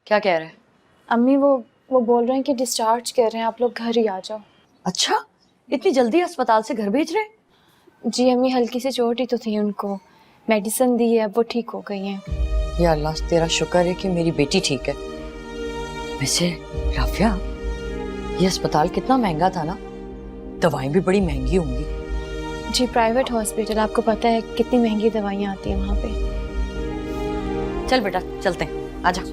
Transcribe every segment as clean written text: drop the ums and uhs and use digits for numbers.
क्या कह रहे हैं? अम्मी वो बोल रहे हैं कि डिस्चार्ज कर रहे हैं, आप लोग घर ही आ जाओ। अच्छा, इतनी जल्दी अस्पताल से घर भेज रहे हैं? जी अम्मी, हल्की सी चोट ही तो थी उनको, मेडिसिन दी है, अब वो ठीक हो गई हैं। या अल्लाह, तेरा शुक्र है कि मेरी बेटी ठीक है। वैसे राफिया, ये अस्पताल कितना महंगा था ना, दवाएं भी बड़ी महंगी होंगी। जी प्राइवेट हॉस्पिटल, आपको पता है कितनी महंगी दवाइयाँ आती हैं वहाँ पे। चल बेटा चलते हैं, आजा।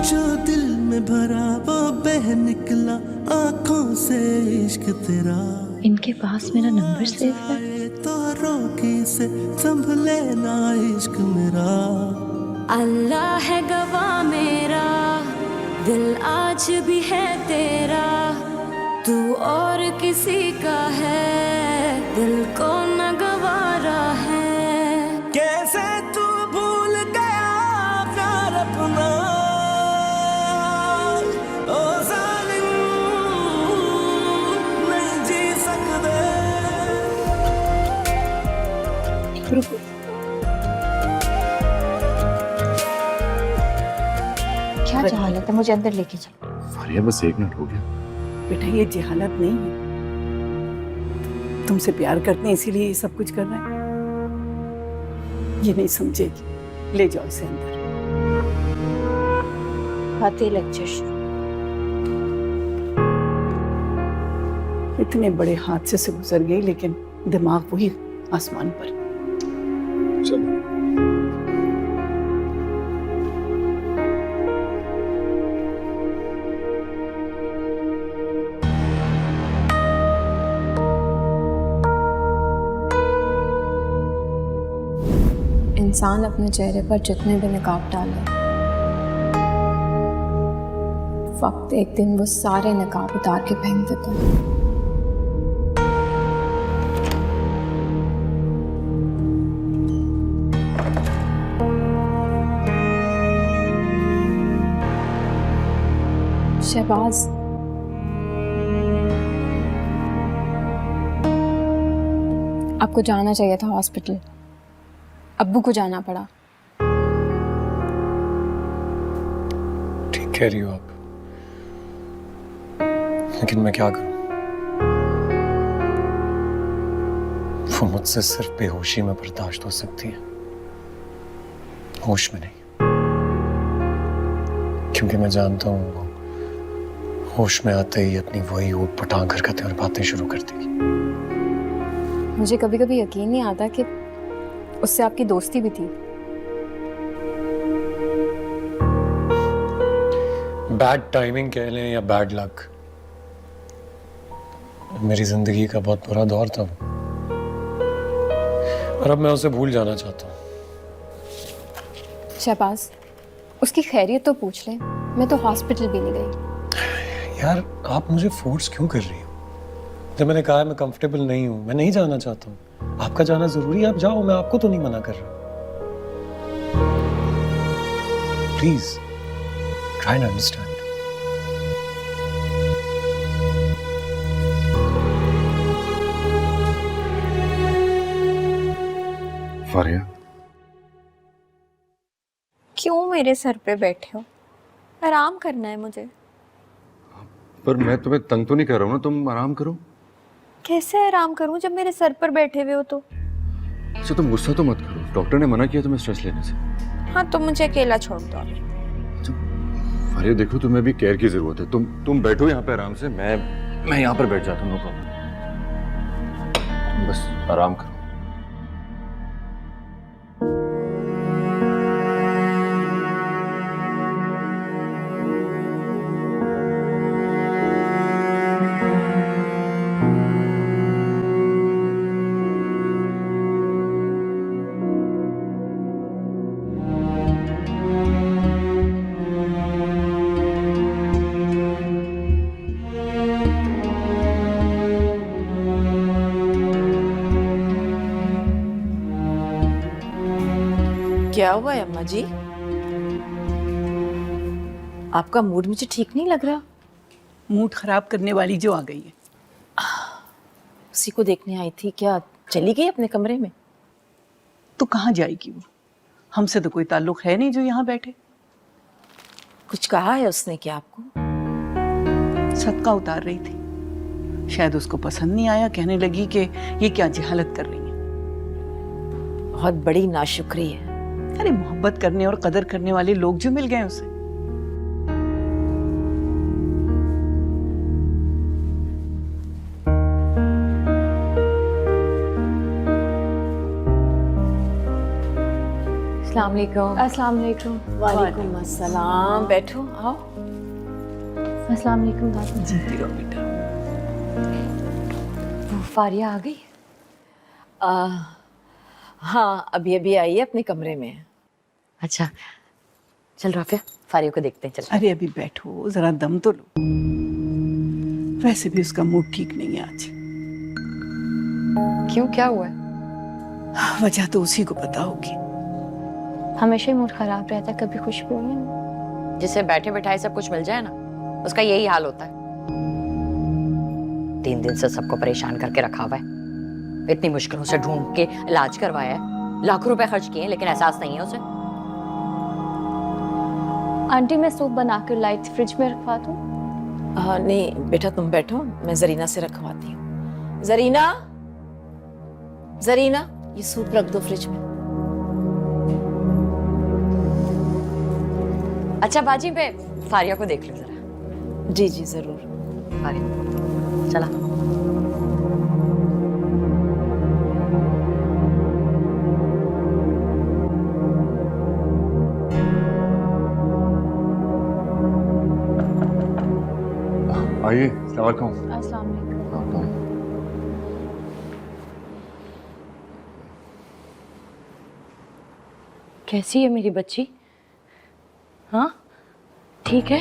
जो दिल में भरा वो बह निकला आंखों से इश्क तेरा। इनके पास मेरा नंबर सेव है तो रोकी से संभले ना इश्क मेरा। अल्लाह है गवाह मेरा, दिल आज भी है तेरा। तू और किसी का है, दिल को न गवारा है। कैसे तू भूल गया प्यार अपना, ओ जालिम नहीं जी सकते। क्या जहालत है, मुझे अंदर लेके चलो। फारिया बस 1 मिनट हो गया। बेटा ये जहालत नहीं है, तुमसे प्यार करते हैं इसीलिए ये सब कुछ कर रहे हैं। ये नहीं समझेगी, ले जाओ इसे अंदर। आते लेक्चर शुरू। इतने बड़े हादसे से गुजर गई लेकिन दिमाग वही आसमान पर। चलो इंसान अपने चेहरे पर जितने भी निकाब डाले, वक्त एक दिन वो सारे निकाब उतार के फेंक देता है। शहबाज, आपको जाना चाहिए था हॉस्पिटल, अब्बू को जाना पड़ा। ठीक कह रही हो आप, लेकिन मैं क्या करूं? वो मुझसे सिर्फ बेहोशी में बर्दाश्त हो सकती है, होश में नहीं। क्योंकि मैं जानता हूं वो होश में आते ही अपनी वही ऊटपटांग हरकतें और बातें शुरू कर देगी। मुझे कभी कभी यकीन नहीं आता कि उससे आपकी दोस्ती भी थी। बैड टाइमिंग कह लें या बैड लक, मेरी जिंदगी का बहुत बुरा दौर था वो, और अब मैं उसे भूल जाना चाहता हूँ। शहबाज, उसकी खैरियत तो पूछ ले, मैं तो हॉस्पिटल भी नहीं गई। यार आप मुझे फोर्स क्यों कर रही हो? जब मैंने कहा है मैं कंफर्टेबल नहीं हूं, मैं नहीं जाना चाहता हूं। आपका जाना जरूरी है, आप जाओ, मैं आपको तो नहीं मना कर रहा। Please try to understand. Faria, क्यों मेरे सर पे बैठे हो? आराम करना है मुझे। पर मैं तुम्हें तंग तो नहीं कर रहा हूँ ना, तुम आराम करो। कैसे आराम करूं जब मेरे सर पर बैठे हुए हो तो? अच्छा तुम गुस्सा तो मत करो, डॉक्टर ने मना किया तुम्हें स्ट्रेस लेने से। हाँ तो मुझे अकेला छोड़ दो अभी। फारिया देखो, तुम्हें भी केयर की जरूरत है। तुम बैठो यहाँ पे आराम से, मैं यहाँ पर बैठ जाता हूँ, नो प्रॉब्लम। बस आराम करो। क्या हुआ है अम्मा जी? आपका मूड मुझे ठीक नहीं लग रहा। मूड खराब करने वाली जो आ गई है। उसी को देखने आई थी, क्या चली गई अपने कमरे में? तो कहाँ जाएगी वो? हमसे तो कोई ताल्लुक है नहीं जो यहाँ बैठे। कुछ कहा है उसने क्या आपको? सदका उतार रही थी, शायद उसको पसंद नहीं आया, कहने लगी कि ये क्या जहालत कर रही है। बहुत बड़ी नाशुक्री है। अरे मोहब्बत करने और कदर करने वाले लोग जो मिल गए उसे। अस्सलाम वालेकुम। अस्सलाम वालेकुम। वालेकुम अस्सलाम। बैठो, आओ। अस्सलाम वालेकुम दादी। जीती रहो बेटा। फारिया आ गई? हाँ, अभी अभी आई है, अपने कमरे में है। अच्छा चल राफिया, फारिया को देखते हैं। चल। अरे अभी बैठो, जरा दम तो लो। वैसे भी उसका मूड ठीक नहीं है आज। क्यों, क्या हुआ है? वजह तो उसी को पता होगी। हमेशा ही मूड खराब रहता है, कभी खुश भी नहीं। जिसे बैठे बैठाए सब कुछ मिल जाए ना, उसका यही हाल होता है। 3 दिन से सबको परेशान करके रखा हुआ है। इतनी मुश्किलों से ढूंढ के इलाज करवाया है, लाखों रुपए खर्च किए, लेकिन एहसास नहीं है उसे। आंटी मैं सूप बना कर लाई थी, फ्रिज में रखवा दूं? हाँ नहीं बेटा, तुम बैठो, मैं जरीना से रखवाती हूँ। जरीना, जरीना, ये सूप रख दो फ्रिज में। अच्छा बाजी, मैं फारिया को देख लूं जरा। जी जी जरूर। फारिया चला। आइए, अस्सलाम वालेकुम। अस्सलाम वालेकुम। कैसी है मेरी बच्ची? हाँ ठीक है?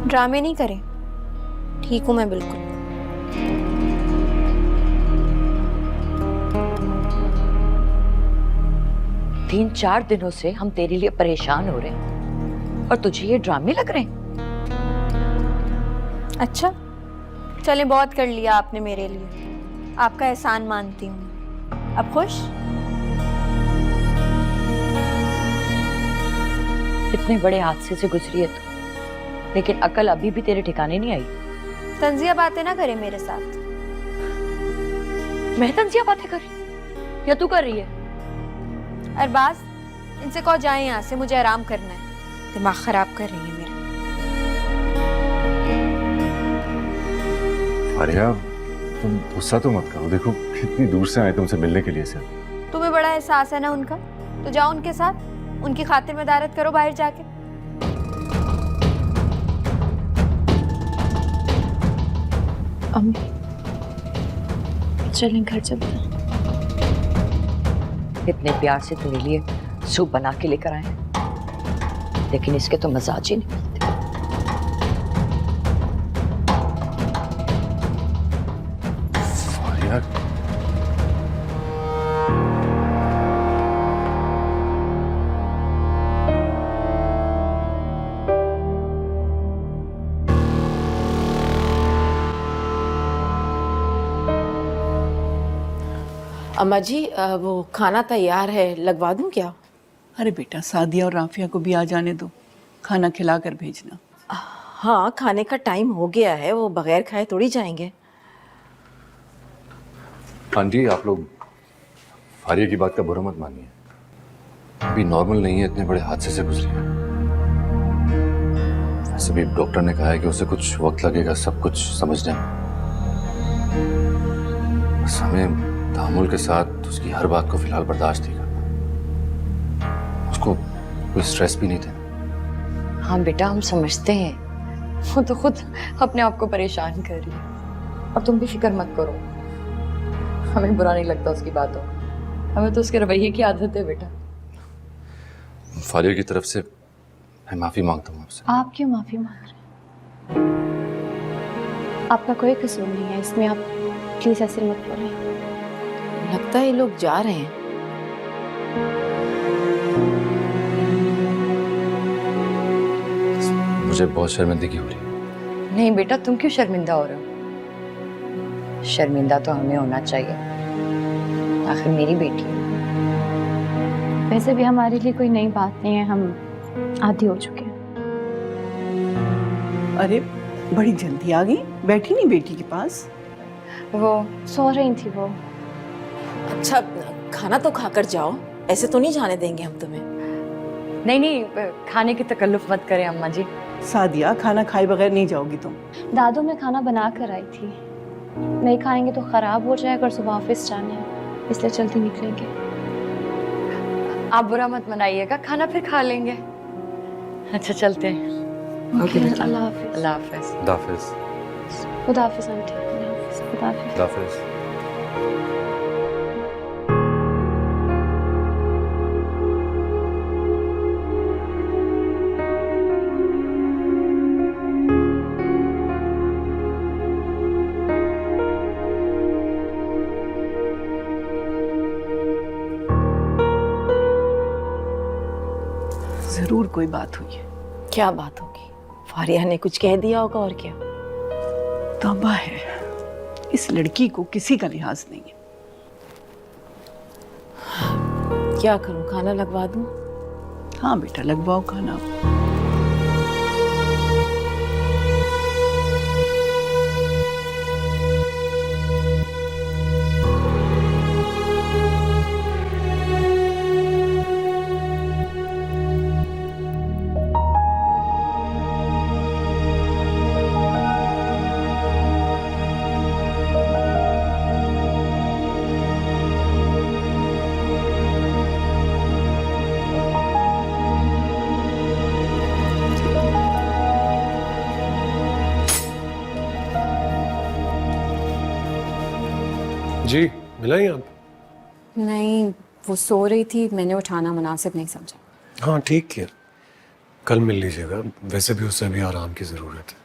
ड्रामे नहीं करें, ठीक हूँ मैं बिल्कुल। तीन 4 दिनों से हम तेरे लिए परेशान हो रहे हैं और तुझे ये ड्रामे लग रहे हैं? अच्छा चलें, बहुत कर लिया आपने मेरे लिए, आपका एहसान मानती हूँ। अब खुश? इतने बड़े हादसे से गुजरी है तू, लेकिन अकल अभी भी तेरे ठिकाने नहीं आई। तंजिया बातें ना करे मेरे साथ। मैं तंजिया बातें कर रही या तू कर रही है? अरबाज, इनसे कहो जाए यहाँ से, मुझे आराम करना है। दिमाग खराब कर रही है मेरा। फारिया, तुम गुस्सा तो मत करो। देखो कितनी दूर से आए तुमसे मिलने के लिए सर। तुम्हें बड़ा एहसास है ना उनका, तो जाओ उनके साथ, उनकी खातिर मदारत करो बाहर जाके। अम्मी चलें घर चलते हैं। इतने प्यार से तेरे लिए सूप बना के लेकर आए, लेकिन इसके तो मजाज ही नहीं मिलते। फारिया, अम्मा जी, वो खाना तैयार है, लगवा दूं क्या? अरे बेटा, सादिया और राफिया को भी आ जाने दो, खाना खिला कर भेजना। हाँ, खाने का टाइम हो गया है, वो बगैर खाए थोड़ी जाएंगे। आंटी आप लोग फारिया की बात का बुरा मत मानिए। अभी नॉर्मल नहीं है, इतने बड़े हादसे से गुजरी है। वैसे भी डॉक्टर ने कहा है कि उसे कुछ वक्त लगेगा सब कुछ समझने में। बस हमें तहम्मुल के साथ उसकी हर बात को फिलहाल बर्दाश्त ही करना। उसको कोई स्ट्रेस भी नहीं देना। हाँ बेटा, हम समझते हैं, वो तो खुद अपने आप को परेशान कर रही है। अब तुम भी फिक्र मत करो, हमें बुरा नहीं लगता उसकी बातों, हमें तो उसके रवैये की आदत है बेटा। फारिया की तरफ से मैं माफी मांगता हूँ आपसे। आप क्यों माफी मांग रहे हैं? आपका कोई कसूर नहीं है इसमें, आप प्लीज ऐसे मत बोलें। लगता है ये लोग जा रहे हैं। मुझे बहुत शर्मिंदगी हो रही है। नहीं बेटा, तुम क्यों शर्मिंदा हो रहे हो? शर्मिंदा तो हमें होना चाहिए, आखिर मेरी बेटी है। वैसे भी हमारे लिए कोई नई बात नहीं है, हम आदी हो चुके हैं। अरे बड़ी जल्दी आ गई, बैठी नहीं बेटी के पास? वो सो रही थी वो। अच्छा खाना तो खाकर जाओ, ऐसे तो नहीं जाने देंगे हम तुम्हें। नहीं नहीं, खाने की तकल्लुफ मत करें अम्मा जी। सादिया, खाना खाए बगैर नहीं जाओगी तुम? दादू मैं खाना बना कर आई थी, नहीं खाएंगे तो खराब हो जाएगा और सुबह ऑफिस जाना है, इसलिए जल्दी निकलेंगे। आप बुरा मत मनाइएगा, खाना फिर खा लेंगे। अच्छा चलते हैं। अल्लाह हाफिज। अल्लाह हाफिज। दाफिज। खुदा हाफिज आंटी। अल्लाह हाफिज। खुदा हाफिज। दाफिज। जरूर कोई बात हुई है। क्या बात होगी? फारिया ने कुछ कह दिया होगा और क्या। तौबा है, इस लड़की को किसी का लिहाज नहीं है। क्या करूं, खाना लगवा दूं? हाँ बेटा, लगवाओ खाना। जी मिला ही आप? नहीं, वो सो रही थी, मैंने उठाना मुनासिब नहीं समझा। हाँ ठीक किया, कल मिल लीजिएगा, वैसे भी उसे अभी आराम की ज़रूरत है।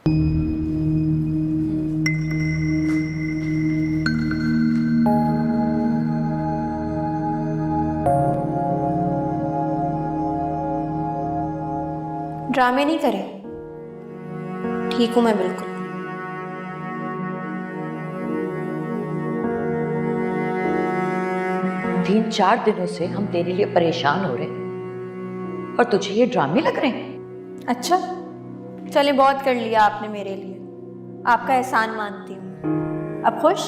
ड्रामे नहीं करे, ठीक हूँ मैं बिल्कुल। तीन चार दिनों से हम तेरे लिए परेशान हो रहे हैं और तुझे ये ड्रामे लग रहे हैं। अच्छा चले, बहुत कर लिया आपने मेरे लिए, आपका एहसान मानती हूँ। अब खुश?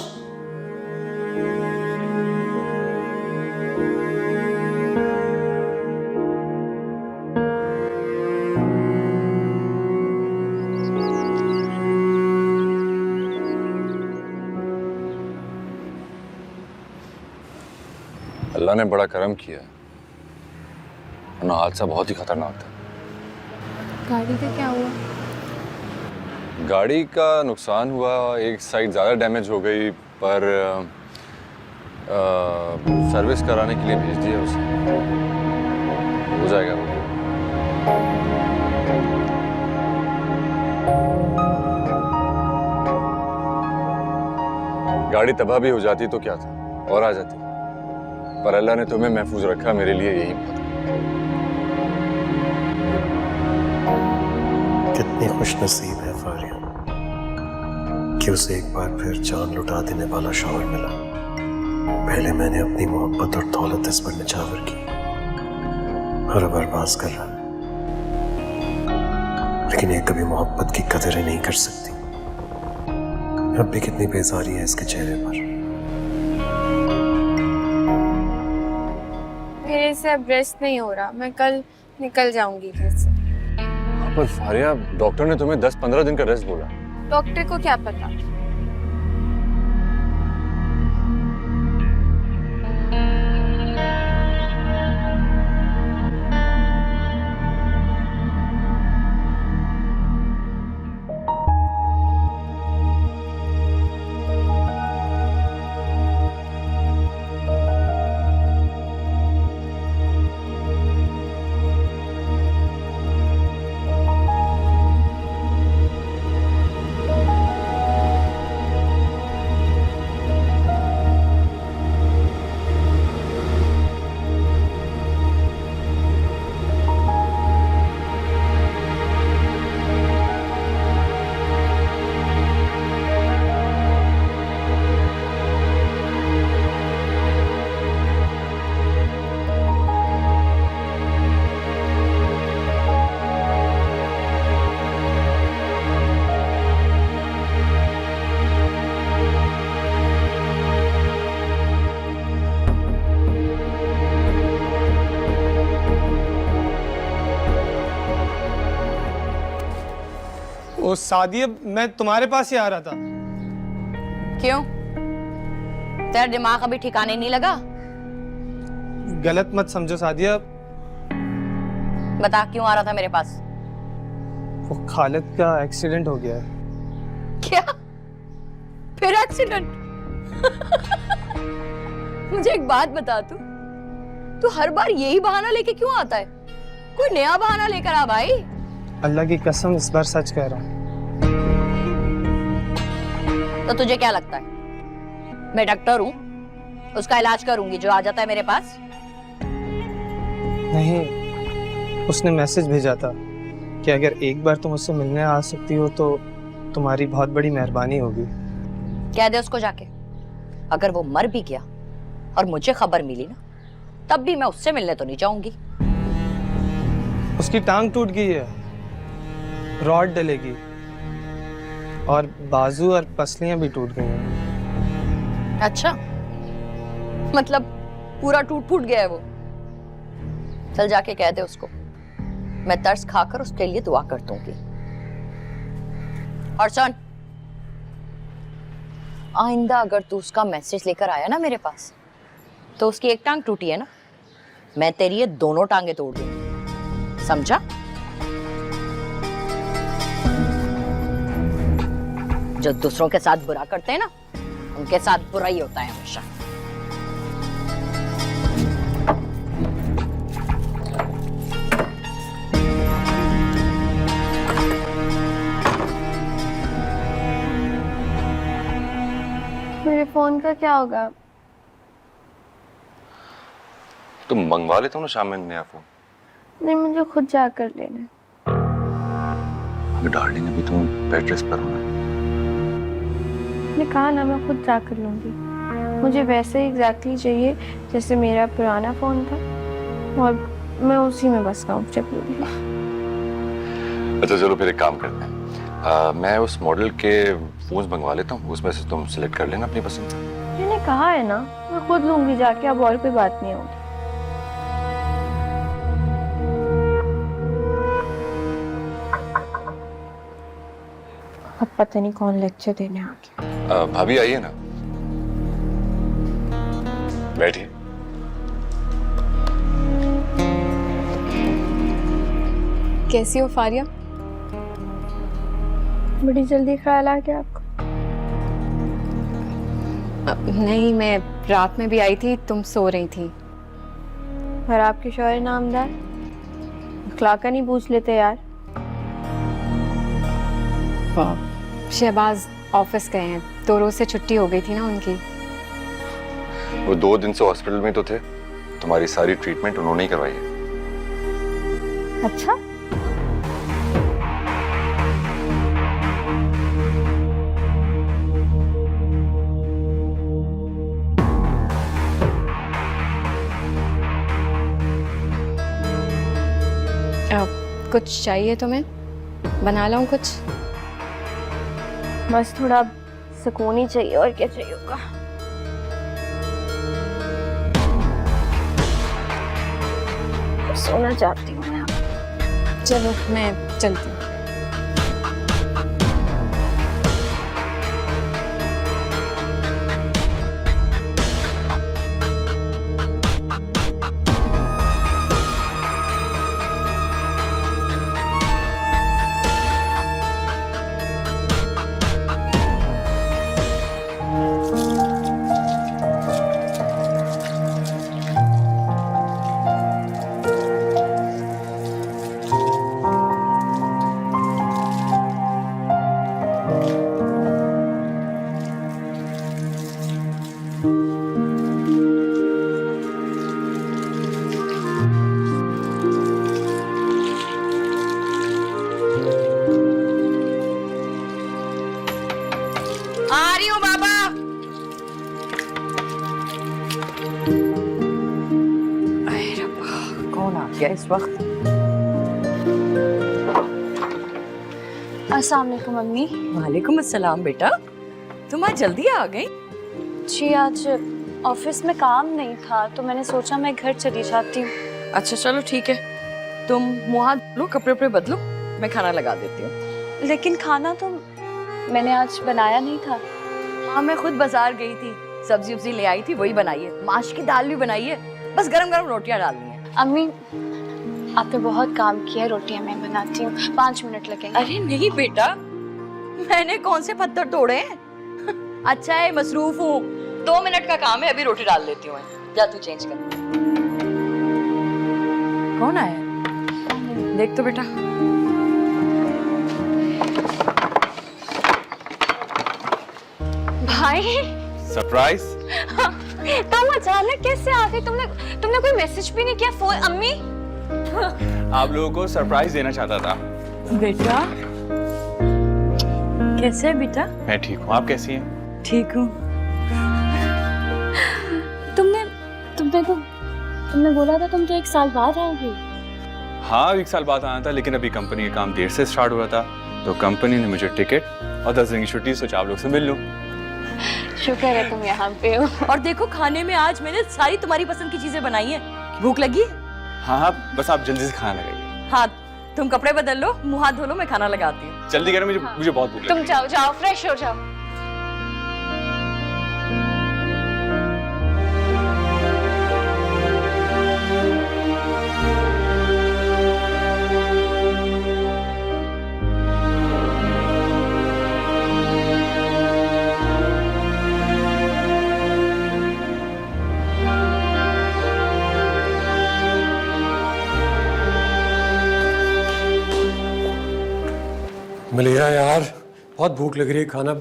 अल्लाह ने बड़ा करम किया, वरना हादसा बहुत ही खतरनाक था। गाड़ी का क्या हुआ? गाड़ी का नुकसान हुआ, एक साइड ज़्यादा डैमेज हो गई, पर सर्विस कराने के लिए भेज दिया उसे, हो जाएगा वो। गाड़ी तबाह भी हो जाती तो क्या था, और आ जाती, पर अल्लाह ने तुम्हें महफूज रखा, मेरे लिए यही बहुत है। कितनी खुशनसीब है फारिया कि उसे एक बार फिर जान लुटा देने वाला शौहर मिला। पहले मैंने अपनी मोहब्बत और दौलत इस पर निछावर की, और अब अरबाज कर रहा, लेकिन ये कभी मोहब्बत की कदर नहीं कर सकती। अब भी कितनी बेजारी है इसके चेहरे पर। मेरे से अब रेस्ट नहीं हो रहा, मैं कल निकल जाऊंगी घर से। पर फारिया, डॉक्टर ने तुम्हें 10-15 दिन का रेस्ट बोला। डॉक्टर को क्या पता? ओ सादिया, मैं तुम्हारे पास ही आ रहा था। क्यों? तेरा दिमाग अभी ठिकाने नहीं लगा? गलत मत समझो सादिया, बता क्यों आ रहा था मेरे पास? वो खालिद का एक्सीडेंट हो गया है। क्या? फिर एक्सीडेंट? मुझे एक बात बता, तू हर बार यही बहाना लेके क्यों आता है? कोई नया बहाना लेकर आ भाई। अल्लाह की कसम इस बार सच कह रहा हूँ। तो तुझे क्या लगता है मैं डॉक्टर हूँ? उसका इलाज करूंगी जो आ जाता है मेरे पास? नहीं, उसने मैसेज भेजा था कि अगर एक बार तुम उससे मिलने आ सकती हो तो तुम्हारी बहुत बड़ी मेहरबानी होगी। कह दे उसको जाके, अगर वो मर भी गया और मुझे खबर मिली ना, तब भी मैं उससे मिलने तो नहीं जाऊंगी। उसकी टांग टूट गई है, रॉड डलेगी और बाजू और पसलियां भी टूट गई हैं। अच्छा, मतलब पूरा टूट फूट गया है वो? चल जाके कह दे उसको, मैं तरस खाकर उसके लिए दुआ कर दूंगी। और सुन, आइंदा अगर तू उसका मैसेज लेकर आया ना मेरे पास, तो उसकी एक टांग टूटी है ना, मैं तेरी ये दोनों टांगे तोड़ दूंगी, समझा? जो दूसरों के साथ बुरा करते हैं ना, उनके साथ बुरा ही होता है हमेशा। मेरे फोन का क्या होगा? तुम मंगवा लेते हो ना शाम में नया फोन। नहीं, मुझे खुद जाकर लेना है। अगर डार्लिंग अभी तुम बेड रेस्ट पर होना। मैंने कहा ना, मैं खुद जाकर लूंगी। मुझे वैसे ही एग्जैक्टली चाहिए जैसे मेरा पुराना फोन था, और मैं उसी में बस कंफर्टेबल हूँ। अच्छा चलो फिर एक काम करते हैं, मैं उस मॉडल के फोन्स मंगवा लेता हूँ, उसमें से तुम सिलेक्ट कर लेना अपनी पसंद। मैंने कहा है ना, मैं खुद लूंगी जाके, अब और कोई बात नहीं होगी। अब पता नहीं कौन लेक्चर देने आ गया। भाभी आइए ना, बैठिए। कैसी हो फारिया? बड़ी जल्दी ख्याल आ गया आपको? नहीं, मैं रात में भी आई थी, तुम सो रही थी। और आपके शौहर नामदार अखलाका नहीं पूछ लेते यार? शहबाज ऑफिस गए हैं, तो रोज से छुट्टी हो गई थी ना उनकी। वो 2 दिन से हॉस्पिटल में तो थे, तुम्हारी सारी ट्रीटमेंट उन्होंने ही करवाई है। अच्छा, कुछ चाहिए तुम्हें? बना लाऊं कुछ? बस थोड़ा सुकून ही चाहिए, और क्या चाहिए होगा। सोना चाहती हूँ मैं। चलो मैं चलती हूँ। आ रही हूँ बाबा। अरे रब्बा, कौन आ गया इस वक्त? अस्सलाम वालेकुम मम्मी। वालेकुम अस्सलाम बेटा, तुम आज जल्दी आ गई? जी, आज ऑफिस में काम नहीं था तो मैंने सोचा मैं घर चली जाती हूँ। अच्छा चलो ठीक है, तुम मुँह हाथ धो लो, कपड़े उपड़े बदलो, मैं खाना लगा देती हूँ। लेकिन खाना तो मैंने आज बनाया नहीं था। हाँ, मैं खुद बाजार गई थी, सब्जी उब्जी ले आई थी, वही बनाई है। माश की दाल भी बनाई है, बस गरम गरम रोटियां डालनी है। अम्मी, आपने बहुत काम किया, रोटियां मैं बनाती हूँ, 5 मिनट लगेंगे। अरे नहीं बेटा, मैंने कौन से पत्थर तोड़े हैं? अच्छा है, मसरूफ हूँ, 2 मिनट का काम है, अभी रोटी डाल लेती हूँ। जा तू चेंज कर। कौन आया? देख तो बेटा। भाई सरप्राइज। तुम अचानक कैसे आ गए? तुमने कोई मैसेज भी नहीं किया, फोन? अम्मी आप लोगों को सरप्राइज देना चाहता था। बेटा कैसे है बेटा? मैं ठीक हूँ, आप कैसी हैं? ठीक हूँ। तुमने बोला था तुम तो 1 साल बाद आओगे। हाँ, 1 साल बाद आना था, लेकिन अभी कंपनी का काम देर से स्टार्ट हुआ था, तो कंपनी ने मुझे टिकट और 10 दिन की छुट्टी सोचा आप लोग से मिल लूं। शुक्र है तुम यहाँ पे हो। और देखो, खाने में आज मैंने सारी तुम्हारी पसंद की चीजें बनाई हैं। भूख लगी? हाँ हाँ, बस आप जल्दी से खाना लगाइए। हाँ, तुम कपड़े बदल लो, मुंह हाथ धो लो, मैं खाना लगाती हूँ। जल्दी करो, मुझे बहुत भूख लगी। तुम जाओ फ्रेश हो जाओ। मिलिया यार, बहुत भूख लग रही है, खाना।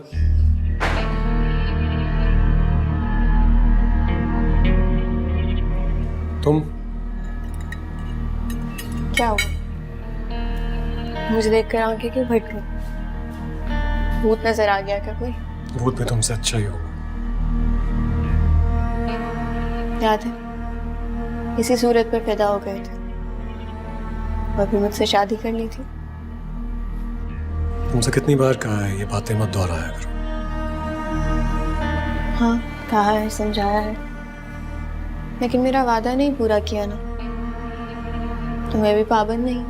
तुम क्या हुआ? मुझे देखकर आंखें क्यों फट गई? भूत नजर आ गया क्या कोई? भूत में तुमसे अच्छा ही होगा। याद है, इसी सूरत पर पैदा हो गए थे और फिर मुझसे शादी कर ली थी। तुमसे कितनी बार कहा है ये बातें मत दोहराया करो। हाँ, कहा है, समझाया है, लेकिन मेरा वादा नहीं पूरा किया ना। तुम्हें भी पाबंद नहीं।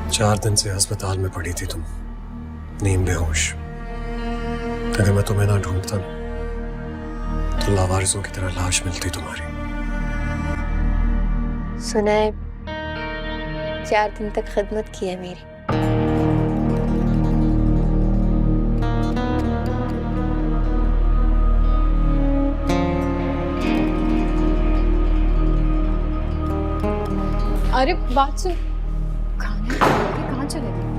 4 दिन से अस्पताल में पड़ी थी तुम, नींद बेहोश। अगर मैं तुम्हें ना ढूंढता तो लावारिसों की तरह लाश मिलती तुम्हारी। सुना है 4 दिन तक खिदमत की है मेरी। अरे बात सुन, खाना कहाँ चले गए?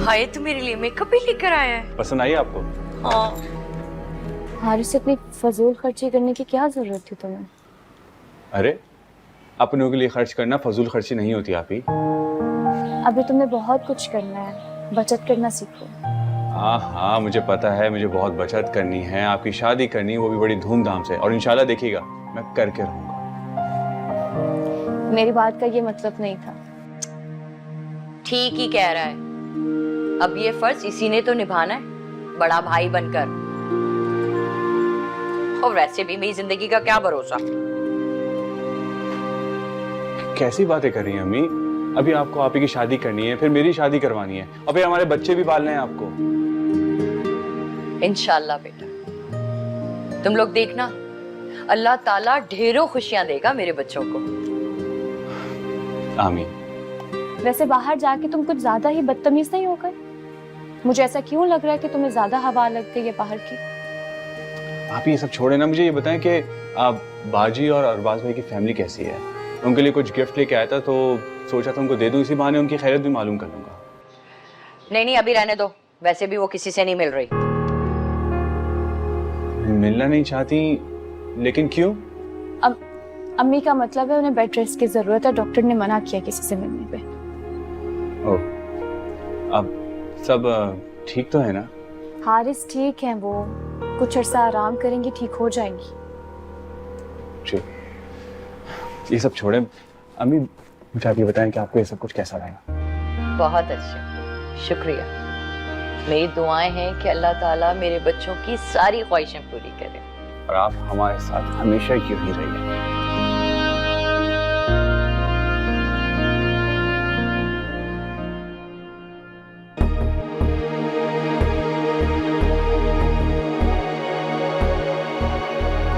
हाय, तू मेरे लिए मेकअप भी लेकर आया है। पसंद आई आपको? हाँ। हारिस से इतनी फजूल खर्ची करने की क्या जरूरत थी तुम्हें? अरे, अपनों के लिए खर्च करना फजूल खर्ची नहीं होती आप ही। अभी तुमने बहुत कुछ करना है, बचत करना सीखो। हाँ हाँ, मुझे पता है, मुझे बहुत बचत करनी है, आपकी शादी करनी है, वो भी बड़ी धूमधाम से, और इंशाल्लाह देखिएगा मैं करके रहूंगा। मेरी बात का ये मतलब नहीं था। ठीक ही कह रहा है। अब ये फर्ज इसी ने तो निभाना है, बड़ा भाई बनकर। और वैसे भी मेरी जिंदगी का क्या भरोसा। कैसी बातें कर रही हैं अम्मी? अभी आपको आप ही की शादी करनी है, फिर मेरी शादी करवानी है, और फिर हमारे बच्चे भी पालने हैं आपको। इंशाल्लाह बेटा, तुम लोग देखना, अल्लाह ताला ढेरों खुशियां देगा मेरे बच्चों को। आमीन। वैसे बाहर जाके तुम कुछ ज्यादा ही बदतमीज नहीं हो गए? मुझे ऐसा क्यों लग रहा है कि तुम्हें ज्यादा हवा लग गई है बाहर की? आप ये सब छोड़े ना, मुझे ये बताएं कि आप बाजी और अरबाज भाई की फैमिली कैसी है? उनके लिए कुछ गिफ्ट लेके आया था, तो सोचा था उनको दे दूं, इसी बहाने उनकी खैरियत भी मालूम कर लूंगा। नहीं, अभी रहने दो, वैसे भी वो किसी से नहीं मिल रही। मिलना नहीं चाहती? लेकिन क्यों? अम्मी का मतलब है उन्हें बेड रेस्ट की जरूरत है, डॉक्टर ने मना किया किसी से मिलने पे। ओह, अब सब ठीक तो है ना? हारिस ठीक है, वो कुछ अर्सा आराम करेंगे, ठीक हो जाएंगी। जी, ये सब छोड़े, अम्मी मुझे आप ये बताएं कि आपको ये सब कुछ कैसा लगा? बहुत अच्छा, शुक्रिया। मेरी दुआएं हैं कि अल्लाह ताला मेरे बच्चों की सारी ख्वाहिशें पूरी करे और आप हमारे साथ हमेशा यूं ही रहिए।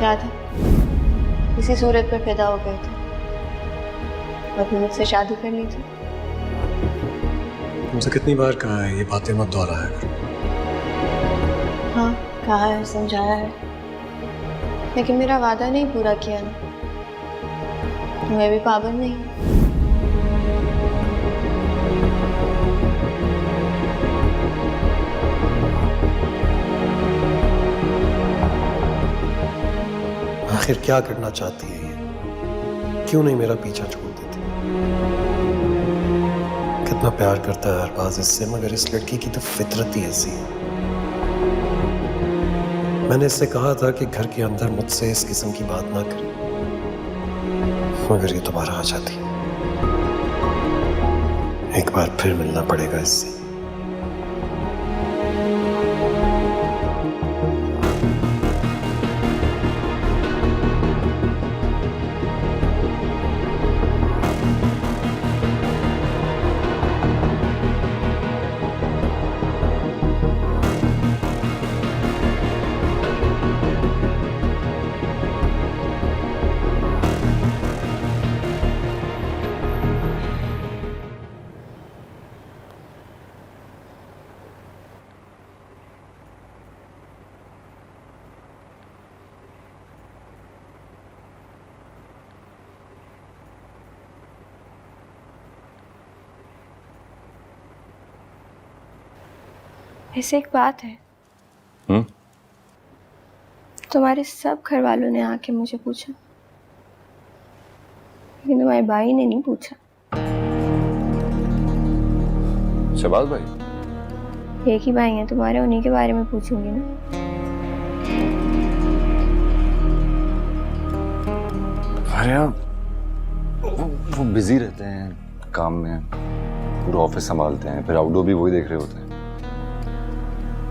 याद है इसी सूरत पर पैदा हो गए थे और फिर मुझसे शादी कर ली थी। तुमसे कितनी बार कहा है ये बातें मत दोहराया करो। हाँ कहा है, समझाया है, लेकिन मेरा वादा नहीं पूरा किया ना। मैं भी पाबंद नहीं। आखिर क्या करना चाहती है ये? क्यों नहीं मेरा पीछा छोड़ देती? कितना प्यार करता है अरबाज इससे, मगर इस लड़की की तो फितरत ही ऐसी है। मैंने इससे कहा था कि घर के अंदर मुझसे इस किस्म की बात ना करे, मगर ये दोबारा आ जाती। एक बार फिर मिलना पड़ेगा इससे। ऐसे एक बात है, तुम्हारे सब घर वालों ने आके मुझे पूछा, लेकिन तुम्हारे भाई ने नहीं पूछा। शहबाज भाई? एक ही भाई हैं तुम्हारे, उन्हीं के बारे में पूछूंगी ना। अरे वो बिजी रहते हैं काम में, पूरा ऑफिस संभालते हैं, फिर आउटडोर भी वही देख रहे होते हैं।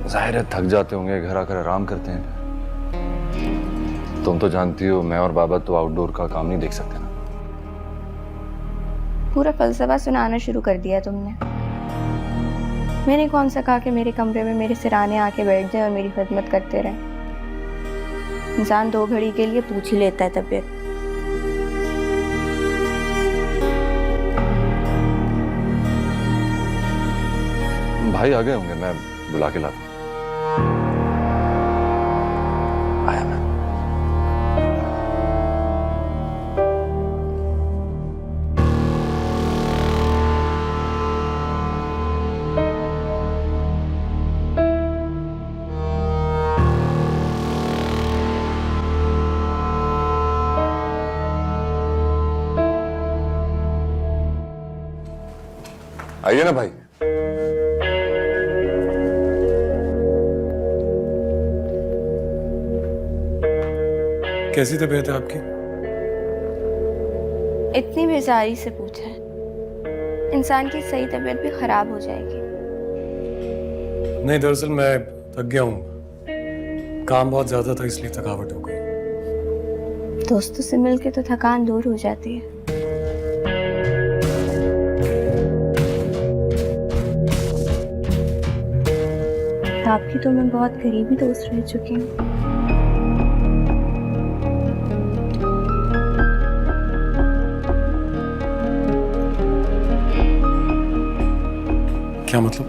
जाहिर है थक जाते होंगे, घर आकर आराम करते हैं। तुम तो जानती हो मैं और बाबा तो आउटडोर का काम नहीं देख सकते ना। पूरा फलसफा सुनाना शुरू कर दिया तुमने। मैंने कौन सा कहा कि मेरे कमरे में मेरे सिराने आके बैठ जाए और मेरी खिदमत करते रहे। इंसान 2 घड़ी के लिए पूछ ही लेता है तबीयत। भाई आ गए होंगे, मैं बुला के लाता हूं। आया मैं। आइए ना भाई। कैसी तबीयत है आपकी? इतनी बेजारी से पूछा है, इंसान की सही तबीयत भी खराब हो जाएगी। नहीं, दरअसल मैं थक गया हूँ, काम बहुत ज्यादा था इसलिए थकावट हो गई। दोस्तों से मिलके तो थकान दूर हो जाती है। आपकी तो मैं बहुत करीबी दोस्त रह चुकी हूँ। क्या मतलब?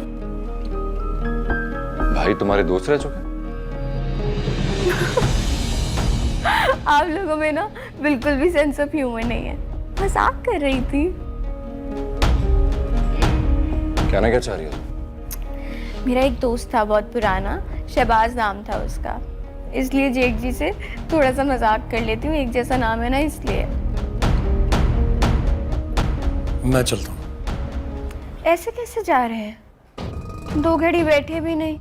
भाई तुम्हारे दोस्त रह चुके? आप लोगों में ना बिल्कुल भी सेंस ऑफ ह्यूमर नहीं है। मजाक कर रही थी। कहना क्या चाह रही हो? मेरा एक दोस्त था बहुत पुराना, शहबाज नाम था उसका, इसलिए जेठ जी से थोड़ा सा मजाक कर लेती हूँ। एक जैसा नाम है ना, इसलिए। मैं चलता हूँ। ऐसे कैसे जा रहे हैं? 2 घड़ी बैठे भी नहीं,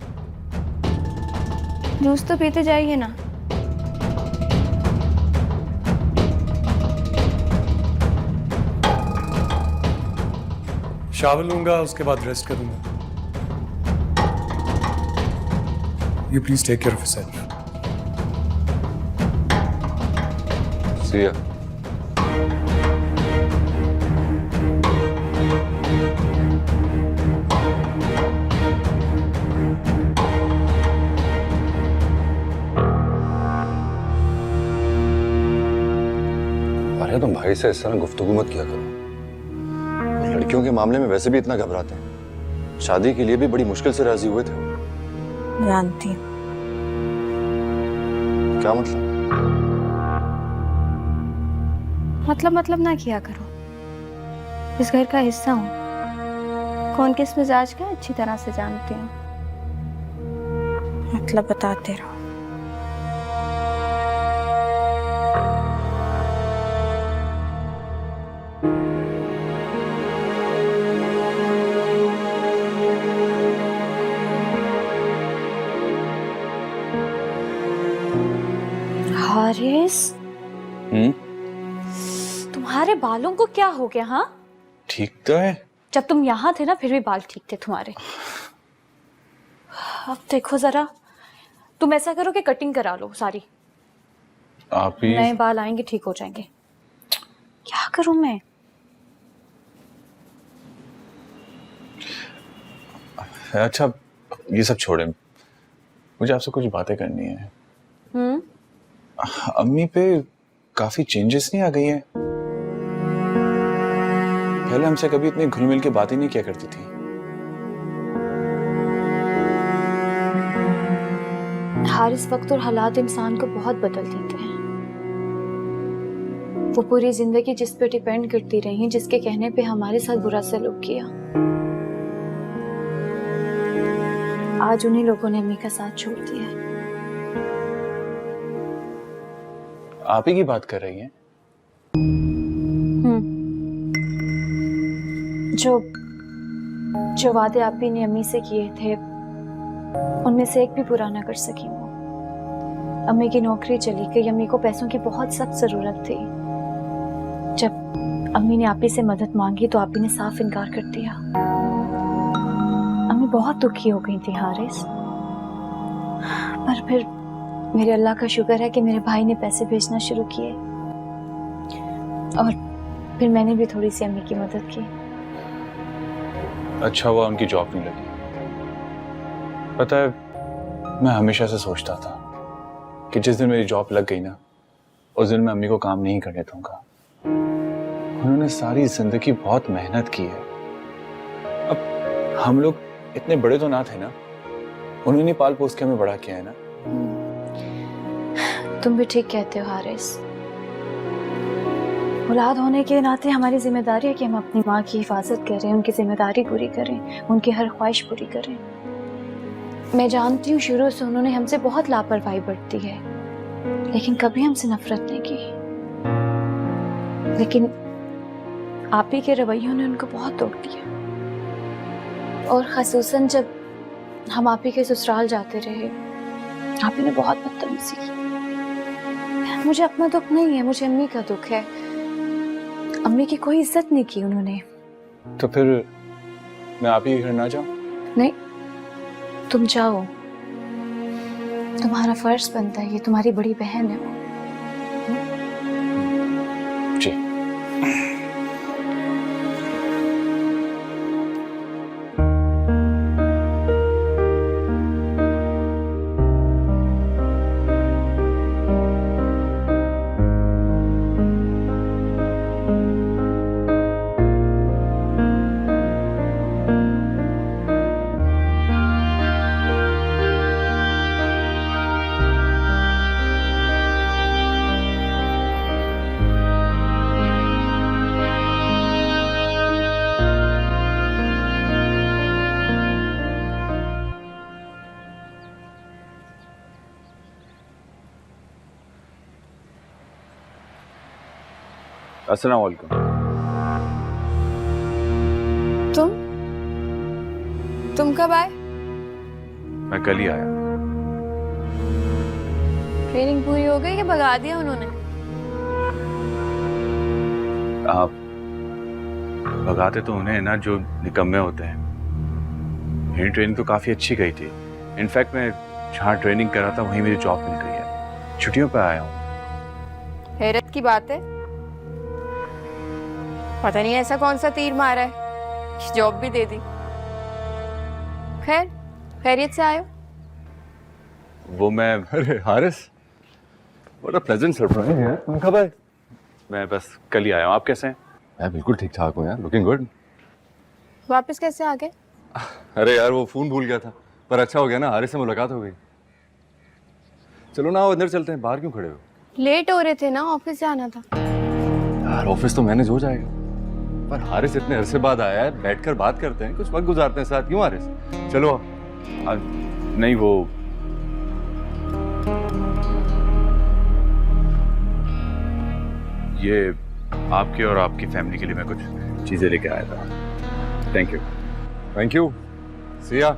जूस तो पीते जाइए ना। शावर लूंगा, उसके बाद रेस्ट करूंगा। You please take care of yourself. See ya. अरे तुम भाई से इस तरह गुफ्तगू मत किया करो। और लड़कियों के मामले में वैसे भी इतना घबराते हैं। शादी के लिए भी बड़ी मुश्किल से राजी हुए थे वो। जानती हूँ। क्या मतलब? मतलब ना किया करो। इस घर का हिस्सा हूँ, कौन किस मिजाज का अच्छी तरह से जानती हूँ। मतलब बताते रहो। हारिस, तुम्हारे बालों को क्या हो गया? हाँ, ठीक तो है। जब तुम यहाँ थे ना फिर भी बाल ठीक थे तुम्हारे। अब देखो जरा, तुम ऐसा करो कि कटिंग करा लो सारी। आप ही नए बाल आएंगे, ठीक हो जाएंगे। क्या करूं मैं? अच्छा, ये सब छोड़े, मुझे आपसे कुछ बातें करनी है। अम्मी पे काफी चेंजेस नहीं आ गई हैं? पहले हमसे कभी इतनी घुल मिल के बातें नहीं किया करती थी। हारिस, वक्त और हालात इंसान को बहुत बदल देते हैं। वो पूरी जिंदगी जिस पे डिपेंड करती रही, जिसके कहने पे हमारे साथ बुरा सलूक किया, आज उन्हीं लोगों ने अम्मी का साथ छोड़ दिया है। आप ही की बात कर रही हैं? जो वादे आप ही ने अम्मी से किए थे, उनमें से एक भी पूरा ना कर सकी वो। अम्मी की नौकरी चली गई, अम्मी को पैसों की बहुत सख्त जरूरत थी। जब अम्मी ने आप ही से मदद मांगी तो आप ही ने साफ इनकार कर दिया। अम्मी बहुत दुखी हो गई थी हारिस, पर फिर मेरे अल्लाह का शुक्र है कि मेरे भाई ने पैसे भेजना शुरू किए और फिर मैंने भी थोड़ी सी अम्मी की मदद की। अच्छा हुआ उनकी जॉब नहीं लगी। पता है, मैं हमेशा से सोचता था कि जिस दिन मेरी जॉब लग गई ना, उस दिन मैं अम्मी को काम नहीं करने दूंगा। उन्होंने सारी जिंदगी बहुत मेहनत की है। अब हम लोग इतने बड़े तो ना थे ना, उन्होंने पाल पोस के हमें बड़ा किया है ना। तुम भी ठीक कहते हो हारिस। औलाद होने के नाते हमारी जिम्मेदारी है कि हम अपनी माँ की हिफाजत करें, उनकी जिम्मेदारी पूरी करें, उनकी हर ख्वाहिश पूरी करें। मैं जानती हूँ शुरू से उन्होंने हमसे बहुत लापरवाही बरती है, लेकिन कभी हमसे नफरत नहीं की। लेकिन आप ही के रवैयों ने उनको बहुत तोड़ दिया। और खसूसन जब हम आप ही के ससुराल जाते रहे, आप ही ने बहुत बदतमीजी की। मुझे अपना दुख नहीं है, मुझे अम्मी का दुख है। अम्मी की कोई इज्जत नहीं की उन्होंने। तो फिर मैं आप ही के घर ना जाऊं? नहीं, तुम जाओ, तुम्हारा फर्ज बनता है, ये तुम्हारी बड़ी बहन है वो। जी। अस्सलाम वालेकुम। तुम कब आए? मैं कल ही आया। ट्रेनिंग पूरी हो गई कि भगा दिया उन्होंने? आप भगाते तो उन्हें ना जो निकम्मे होते हैं। मेरी ट्रेनिंग तो काफ़ी अच्छी गई थी। इनफैक्ट मैं जहाँ ट्रेनिंग कर रहा था वहीं मेरी जॉब मिल गई है। छुट्टियों पे आया हूँ। हैरत की बात है, पता नहीं ऐसा कौन सा तीर मारा है कि जॉब भी दे दी। खैर, खैरियत से आयो? वो मैं अरे Haris, what a pleasant surprise यार। तुम कब आए? मैं बस कल ही आया हूँ। आप कैसे हैं? मैं बिल्कुल ठीक ठाक हूँ यार, लुकिंग गुड। वापस कैसे आ गए? अरे यार वो फोन भूल गया था, पर अच्छा हो गया ना, हारिस से मुलाकात हो गई। चलो ना अंदर चलते हैं, बाहर क्यों खड़े हो? लेट हो रहे थे ना, ऑफिस जाना था। यार ऑफिस तो मैनेज हो जाएगा, पर हारिस इतने अरसे बाद आया है, बैठकर बात करते हैं, कुछ वक्त गुजारते हैं साथ। क्यों हारिस? चलो। नहीं, वो ये आपके और आपकी फैमिली के लिए मैं कुछ चीज़ें लेके आया था। Thank you. Thank you. Siya.